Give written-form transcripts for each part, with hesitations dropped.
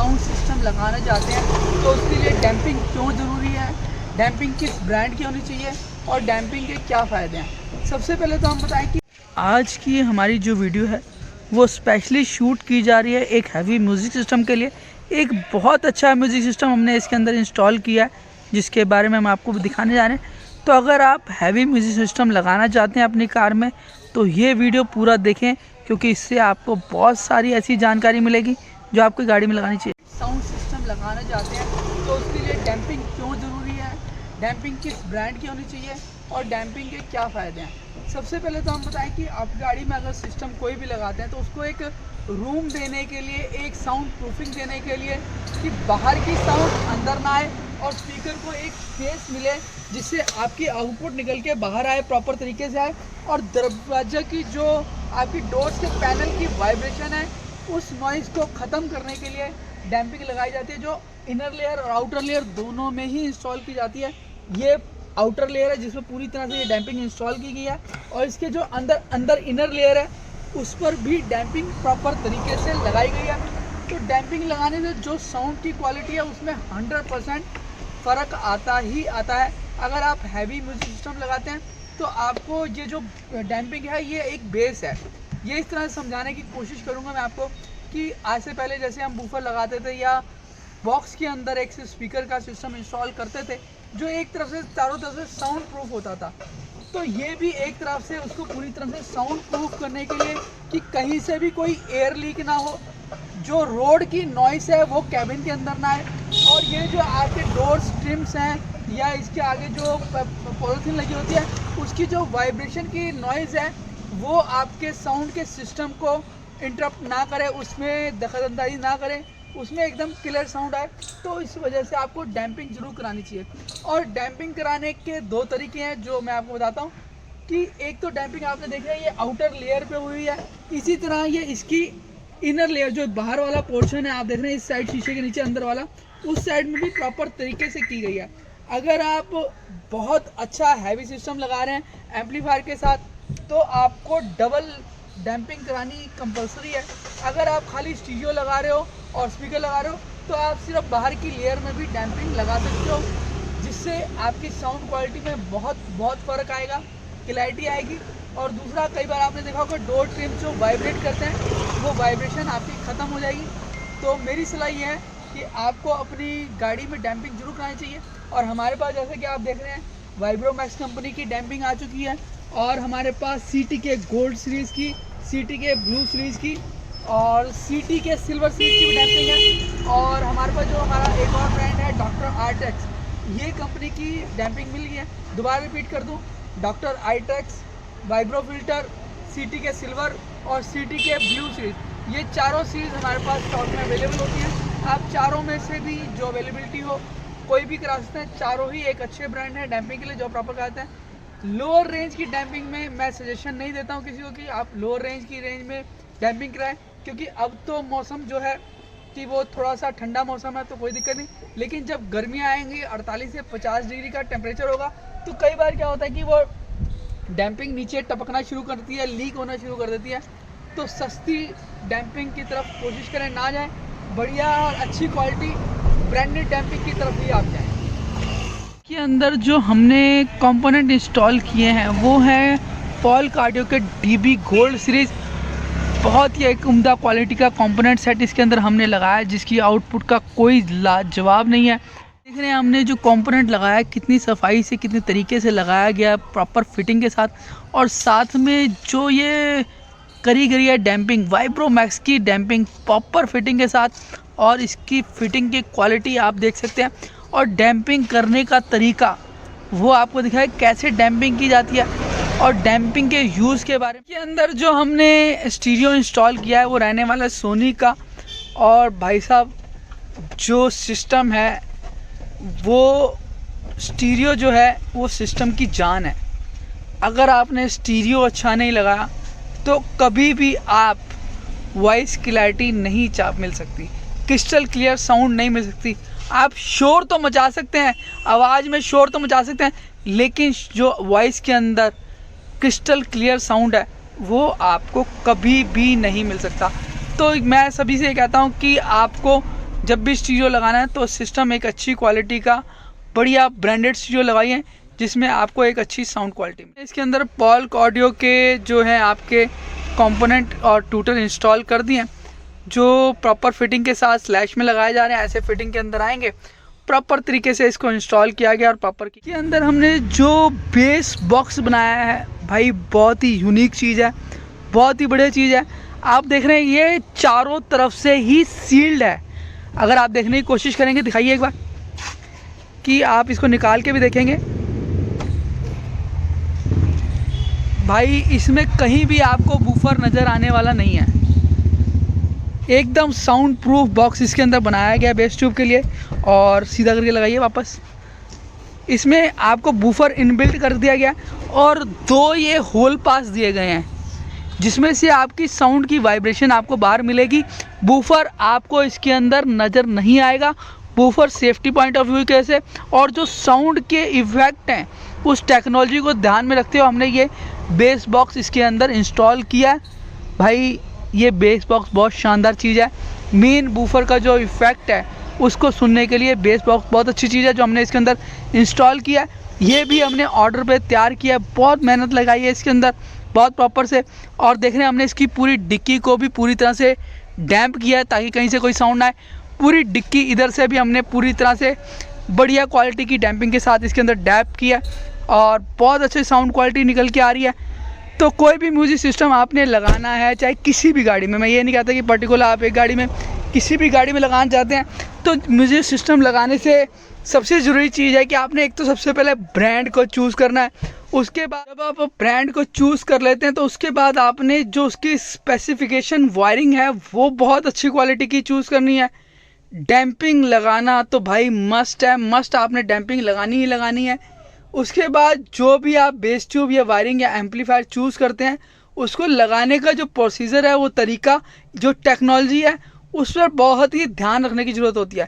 Sound system लगाना चाहते हैं तो उसके लिए डैम्पिंग क्यों ज़रूरी है, डैम्पिंग किस ब्रांड की होनी चाहिए और डैम्पिंग के क्या फ़ायदे हैं। सबसे पहले तो हम बताएं कि आज की हमारी जो वीडियो है वो स्पेशली शूट की जा रही है एक हैवी म्यूज़िक सिस्टम के लिए। एक बहुत अच्छा म्यूज़िक सिस्टम हमने इसके अंदर इंस्टॉल किया है जिसके बारे में हम आपको दिखाने जा रहे हैं। तो अगर आप हैवी म्यूज़िक सिस्टम लगाना चाहते हैं अपनी कार में तो ये वीडियो पूरा देखें, क्योंकि इससे आपको बहुत सारी ऐसी जानकारी मिलेगी जो आपकी गाड़ी में लगानी चाहिए। साउंड सिस्टम लगाना चाहते हैं तो उसके लिए डैम्पिंग क्यों ज़रूरी है, डैम्पिंग किस ब्रांड की होनी चाहिए और डैम्पिंग के क्या फ़ायदे हैं। सबसे पहले तो हम बताएं कि आप गाड़ी में अगर सिस्टम कोई भी लगाते हैं तो उसको एक रूम देने के लिए, एक साउंड प्रूफिंग देने के लिए कि बाहर की साउंड अंदर ना आए और स्पीकर को एक स्पेस मिले जिससे आपकी आउटपुट निकल के बाहर आए, प्रॉपर तरीके से आए। और दरवाजा की जो आपकी डोर्स के पैनल की वाइब्रेशन है उस नॉइज़ को ख़त्म करने के लिए डैम्पिंग लगाई जाती है, जो इनर लेयर और आउटर लेयर दोनों में ही इंस्टॉल की जाती है। ये आउटर लेयर है जिसमें पूरी तरह से ये डैम्पिंग इंस्टॉल की गई है और इसके जो अंदर इनर लेयर है उस पर भी डैम्पिंग प्रॉपर तरीके से लगाई गई है। तो डैम्पिंग लगाने से जो साउंड की क्वालिटी है उसमें 100% फ़र्क आता ही आता है। अगर आप हैवी म्यूज़िक सिस्टम लगाते हैं तो आपको ये जो डैम्पिंग है ये एक बेस है। ये इस तरह से समझाने की कोशिश करूँगा मैं आपको कि आज से पहले जैसे हम बूफर लगाते थे या बॉक्स के अंदर एक स्पीकर का सिस्टम इंस्टॉल करते थे जो एक तरफ से चारों तरफ से साउंड प्रूफ होता था, तो ये भी एक तरफ से उसको पूरी तरह से साउंड प्रूफ करने के लिए कि कहीं से भी कोई एयर लीक ना हो, जो रोड की नॉइस है वो कैबिन के अंदर ना आए, और ये जो आपके डोर्स ट्रिम्स हैं या इसके आगे जो पॉलिथीन लगी होती है उसकी जो वाइब्रेशन की नॉइज़ है वो आपके साउंड के सिस्टम को इंटरप्ट ना करे, उसमें दखलअंदाजी ना करे, उसमें एकदम क्लियर साउंड आए। तो इस वजह से आपको डैम्पिंग ज़रूर करानी चाहिए। और डैम्पिंग कराने के दो तरीके हैं जो मैं आपको बताता हूँ कि एक तो डैम्पिंग आपने देखा है ये आउटर लेयर पे हुई है, इसी तरह ये इसकी इनर लेयर जो बाहर वाला पोर्शन है आप देख रहे हैं इस साइड शीशे के नीचे अंदर वाला, उस साइड में भी प्रॉपर तरीके से की गई है। अगर आप बहुत अच्छा हैवी सिस्टम लगा रहे हैं एम्पलीफायर के साथ तो आपको डबल डैम्पिंग करानी कंपलसरी है। अगर आप खाली स्टीरियो लगा रहे हो और स्पीकर लगा रहे हो तो आप सिर्फ बाहर की लेयर में भी डैम्पिंग लगा सकते हो, जिससे आपकी साउंड क्वालिटी में बहुत फ़र्क आएगा, क्लैरिटी आएगी। और दूसरा, कई बार आपने देखा होगा डोर ट्रिम जो वाइब्रेट करते हैं वो वाइब्रेशन आपकी ख़त्म हो जाएगी। तो मेरी सलाह ये है कि आपको अपनी गाड़ी में डैम्पिंग जरूर करानी चाहिए। और हमारे पास जैसे कि आप देख रहे हैं वाइब्रोमैक्स कंपनी की डैम्पिंग आ चुकी है, और हमारे पास सीटी के गोल्ड सीरीज़ की, सीटी के ब्लू सीरीज़ की और सीटी के सिल्वर सीरीज़ की भी डैम्पिंग है। और हमारे पास जो हमारा एक और ब्रांड है डॉक्टर आर्टेक्स, ये कंपनी की डैम्पिंग मिल गई है। दोबारा रिपीट कर दूँ, डॉक्टर आर्टेक्स, वाइब्रो फिल्टर, सीटी के सिल्वर और सीटी के ब्लू सीरीज़, ये चारों सीरीज़ हमारे पास स्टॉक में अवेलेबल होती हैं। आप चारों में से भी जो अवेलेबिलिटी हो कोई भी करा सकते हैं। चारों ही एक अच्छे ब्रांड है डैम्पिंग के लिए जो प्रॉपर कराते हैं। लोअर रेंज की डैम्पिंग में मैं सजेशन नहीं देता हूँ किसी को कि आप लोअर रेंज की रेंज में डैम्पिंग कराएं, क्योंकि अब तो मौसम जो है कि वो थोड़ा सा ठंडा मौसम है तो कोई दिक्कत नहीं, लेकिन जब गर्मियाँ आएंगी 48 से 50 डिग्री का टेम्परेचर होगा तो कई बार क्या होता है कि वो डैम्पिंग नीचे टपकना शुरू करती है, लीक होना शुरू कर देती है। तो सस्ती डैम्पिंग की तरफ कोशिश करें ना जाएं, बढ़िया और अच्छी क्वालिटी ब्रांडेड डैम्पिंग की तरफ ही आप जाएं। के अंदर जो हमने कंपोनेंट इंस्टॉल किए हैं वो है पॉल कार्डियो के डीबी गोल्ड सीरीज़। बहुत ही एक उम्दा क्वालिटी का कंपोनेंट सेट इसके अंदर हमने लगाया है जिसकी आउटपुट का कोई लाजवाब नहीं है। देख रहे हैं हमने जो कंपोनेंट लगाया है कितनी सफाई से, कितने तरीके से लगाया गया, प्रॉपर फिटिंग के साथ। और साथ में जो ये करी गई है डैम्पिंग, वाइब्रोमैक्स की डैम्पिंग प्रॉपर फिटिंग के साथ, और इसकी फिटिंग की क्वालिटी आप देख सकते हैं। और डैम्पिंग करने का तरीका वो आपको दिखाया कैसे डैम्पिंग की जाती है और डैम्पिंग के यूज़ के बारे में। के अंदर जो हमने स्टीरियो इंस्टॉल किया है वो रहने वाला सोनी का। और भाई साहब जो सिस्टम है वो स्टीरियो जो है वो सिस्टम की जान है। अगर आपने स्टीरियो अच्छा नहीं लगाया तो कभी भी आप वॉइस क्लैरिटी नहीं मिल सकती, क्रिस्टल क्लियर साउंड नहीं मिल सकती। आप शोर तो मचा सकते हैं, आवाज़ में शोर तो मचा सकते हैं, लेकिन जो वॉइस के अंदर क्रिस्टल क्लियर साउंड है वो आपको कभी भी नहीं मिल सकता। तो मैं सभी से कहता हूँ कि आपको जब भी स्टीरियो लगाना है तो सिस्टम एक अच्छी क्वालिटी का बढ़िया ब्रांडेड स्टीरियो लगाइए जिसमें आपको एक अच्छी साउंड क्वालिटी मिले। इसके अंदर पॉल्क ऑडियो के जो है आपके कंपोनेंट और ट्यूटर इंस्टॉल कर दिए जो प्रॉपर फिटिंग के साथ स्लैश में लगाए जा रहे हैं। ऐसे फिटिंग के अंदर आएंगे, प्रॉपर तरीके से इसको इंस्टॉल किया गया और प्रॉपर के अंदर हमने जो बेस बॉक्स बनाया है भाई बहुत ही यूनिक चीज़ है, बहुत ही बढ़िया चीज़ है। आप देख रहे हैं ये चारों तरफ से ही सील्ड है। अगर आप देखने की कोशिश करेंगे, दिखाइए एक बार कि आप इसको निकाल के भी देखेंगे भाई इसमें कहीं भी आपको बूफर नज़र आने वाला नहीं है। एकदम साउंड प्रूफ बॉक्स इसके अंदर बनाया गया बेस ट्यूब के लिए। और सीधा करके लगाइए वापस। इसमें आपको बूफर इनबिल्ट कर दिया गया और 2 ये होल पास दिए गए हैं जिसमें से आपकी साउंड की वाइब्रेशन आपको बाहर मिलेगी। बूफर आपको इसके अंदर नज़र नहीं आएगा। Woofer safety point of view कैसे और जो साउंड के इफेक्ट हैं उस टेक्नोलॉजी को ध्यान में रखते हुए हमने ये बेस बॉक्स इसके अंदर इंस्टॉल किया है। भाई ये बेस बॉक्स बहुत शानदार चीज़ है। मेन बूफर का जो इफेक्ट है उसको सुनने के लिए बेस बॉक्स बहुत अच्छी चीज़ है जो हमने इसके अंदर इंस्टॉल किया है। ये भी हमने ऑर्डर पे तैयार किया है, बहुत मेहनत लगाई है इसके अंदर बहुत प्रॉपर से। और देख रहे हैं हमने इसकी पूरी डिक्की को भी पूरी तरह से डैम्प किया है ताकि कहीं से कोई साउंड ना आए। पूरी डिक्की इधर से भी हमने पूरी तरह से बढ़िया क्वालिटी की डैम्पिंग के साथ इसके अंदर डैम्प किया और बहुत अच्छी साउंड क्वालिटी निकल के आ रही है। तो कोई भी म्यूजिक सिस्टम आपने लगाना है चाहे किसी भी गाड़ी में, मैं ये नहीं कहता कि पर्टिकुलर आप एक गाड़ी में, किसी भी गाड़ी में लगाना चाहते हैं तो म्यूजिक सिस्टम लगाने से सबसे ज़रूरी चीज़ है कि आपने एक तो सबसे पहले ब्रांड को चूज़ करना है। उसके बाद जब आप ब्रांड को चूज़ कर लेते हैं तो उसके बाद आपने जो उसकी स्पेसिफिकेशन वायरिंग है वो बहुत अच्छी क्वालिटी की चूज़ करनी है। डैम्पिंग लगाना तो भाई मस्ट है, मस्ट आपने डैम्पिंग लगानी ही लगानी है। उसके बाद जो भी आप बेस ट्यूब या वायरिंग या एम्पलीफायर चूज़ करते हैं उसको लगाने का जो प्रोसीजर है, वो तरीका, जो टेक्नोलॉजी है उस पर बहुत ही ध्यान रखने की ज़रूरत होती है।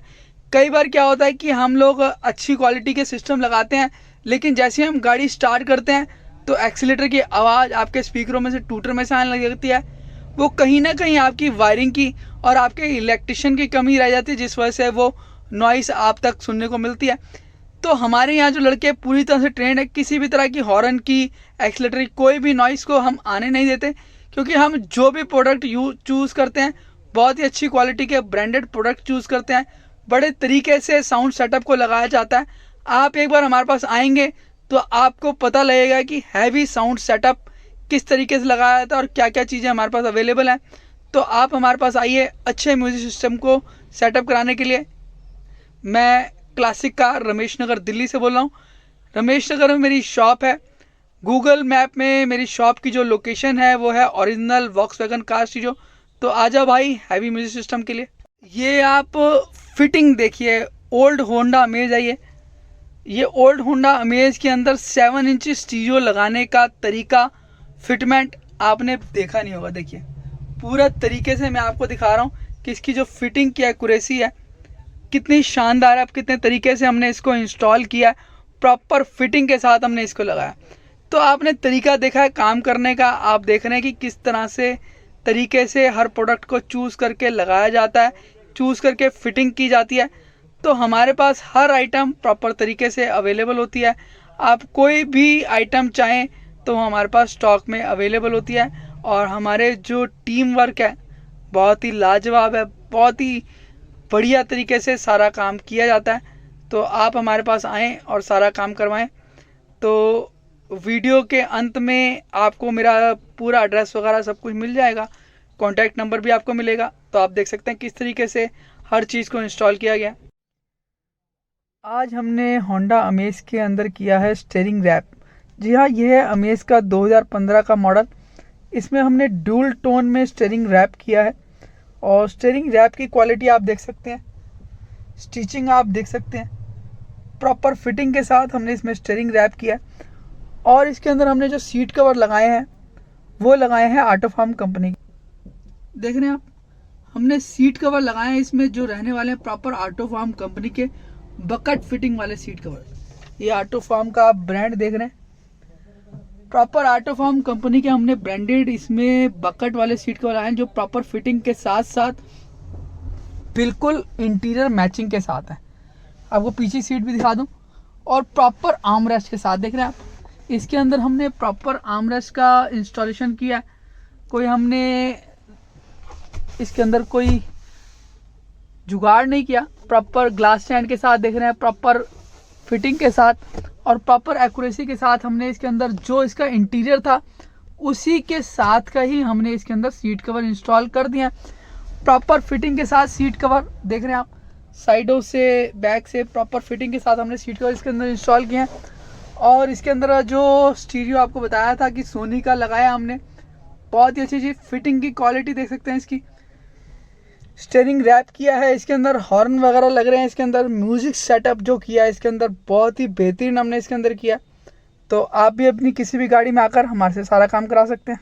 कई बार क्या होता है कि हम लोग अच्छी क्वालिटी के सिस्टम लगाते हैं लेकिन जैसे हम गाड़ी स्टार्ट करते हैं तो एक्सीलेटर की आवाज़ आपके स्पीकरों में से, ट्यूटर में से आने लगती है। वो कहीं ना कहीं आपकी वायरिंग की और आपके इलेक्ट्रिशियन की कमी रह जाती है जिस वजह से वो नॉइस आप तक सुनने को मिलती है। तो हमारे यहाँ जो लड़के पूरी तरह से ट्रेंड है, किसी भी तरह की हॉर्न की, एक्सीलेटर की, कोई भी नॉइस को हम आने नहीं देते क्योंकि हम जो भी प्रोडक्ट चूज़ करते हैं बहुत ही अच्छी क्वालिटी के ब्रांडेड प्रोडक्ट चूज़ करते हैं। बड़े तरीके से साउंड सेटअप को लगाया जाता है। आप एक बार हमारे पास आएंगे तो आपको पता लगेगा कि हैवी साउंड सेटअप किस तरीके से लगाया जाता है और क्या क्या चीज़ें हमारे पास अवेलेबल हैं। तो आप हमारे पास आइए अच्छे म्यूजिक सिस्टम को सेटअप कराने के लिए। मैं क्लासिक कार रमेश नगर दिल्ली से बोल रहा हूँ। रमेश नगर में मेरी शॉप है। गूगल मैप में मेरी शॉप की जो लोकेशन है वो है ओरिजिनल वॉक्सवैगन कार स्टूडियो। तो आ जाओ भाई हैवी म्यूजिक सिस्टम के लिए। ये आप फिटिंग देखिए, ओल्ड होंडा अमेज है ये ओल्ड होंडा अमेज के अंदर 7 इंच स्टीरियो लगाने का तरीका, फिटमेंट आपने देखा नहीं होगा। देखिए पूरा तरीके से मैं आपको दिखा रहा हूँ कि इसकी जो फिटिंग की एक्यूरेसी है कितनी शानदार है। अब कितने तरीके से हमने इसको इंस्टॉल किया है, प्रॉपर फिटिंग के साथ हमने इसको लगाया। तो आपने तरीका देखा है काम करने का। आप देख रहे हैं कि किस तरह से तरीके से हर प्रोडक्ट को चूज़ करके लगाया जाता है, चूज़ करके फिटिंग की जाती है। तो हमारे पास हर आइटम प्रॉपर तरीके से अवेलेबल होती है। आप कोई भी आइटम चाहें तो हमारे पास स्टॉक में अवेलेबल होती है। और हमारे जो टीम वर्क है बहुत ही लाजवाब है, बहुत ही बढ़िया तरीके से सारा काम किया जाता है। तो आप हमारे पास आएँ और सारा काम करवाएं। तो वीडियो के अंत में आपको मेरा पूरा एड्रेस वगैरह सब कुछ मिल जाएगा, कॉन्टैक्ट नंबर भी आपको मिलेगा। तो आप देख सकते हैं किस तरीके से हर चीज़ को इंस्टॉल किया गया। आज हमने होंडा अमेज के अंदर किया है स्टीयरिंग रैप। जी हाँ, यह है अमेज का 2015 का मॉडल। इसमें हमने डुअल टोन में स्टीयरिंग रैप किया है और स्टीयरिंग रैप की क्वालिटी आप देख सकते हैं, स्टिचिंग आप देख सकते हैं, प्रॉपर फिटिंग के साथ हमने इसमें स्टीयरिंग रैप किया है। और इसके अंदर हमने जो सीट कवर लगाए हैं वो लगाए हैं आटोफार्म कंपनी। देख रहे हैं आप, हमने सीट कवर लगाए हैं इसमें जो रहने वाले हैं प्रॉपर आटोफार्म कंपनी के बकेट फिटिंग वाले सीट कवर। ये आटोफार्म का आप ब्रांड देख रहे हैं, प्रॉपर आटोफार्म कंपनी के हमने ब्रांडेड इसमें बकेट वाले सीट कवर आए हैं जो प्रॉपर फिटिंग के साथ साथ बिल्कुल इंटीरियर मैचिंग के साथ है। आपको पीछे सीट भी दिखा दूं और प्रॉपर आर्मरेस्ट के साथ देख रहे हैं आप। इसके अंदर हमने प्रॉपर आर्मरेस्ट का इंस्टॉलेशन किया है। कोई हमने इसके अंदर कोई जुगाड़ नहीं किया, प्रॉपर ग्लास स्टैंड के साथ देख रहे हैं, प्रॉपर फिटिंग के साथ और प्रॉपर एक्यूरेसी के साथ हमने इसके अंदर जो इसका इंटीरियर था उसी के साथ का ही हमने इसके अंदर सीट कवर इंस्टॉल कर दिया। प्रॉपर फिटिंग के साथ सीट कवर देख रहे हैं आप, साइडों से बैक से प्रॉपर फिटिंग के साथ हमने सीट कवर इसके अंदर इंस्टॉल किए हैं। और इसके अंदर जो स्टीरियो आपको बताया था कि सोनी का लगाया हमने, बहुत ही अच्छी चीज़। फिटिंग की क्वालिटी देख सकते हैं इसकी। स्टीयरिंग रैप किया है, इसके अंदर हॉर्न वगैरह लग रहे हैं, इसके अंदर म्यूजिक सेटअप जो किया है इसके अंदर बहुत ही बेहतरीन हमने इसके अंदर किया। तो आप भी अपनी किसी भी गाड़ी में आकर हमारे से सारा काम करा सकते हैं।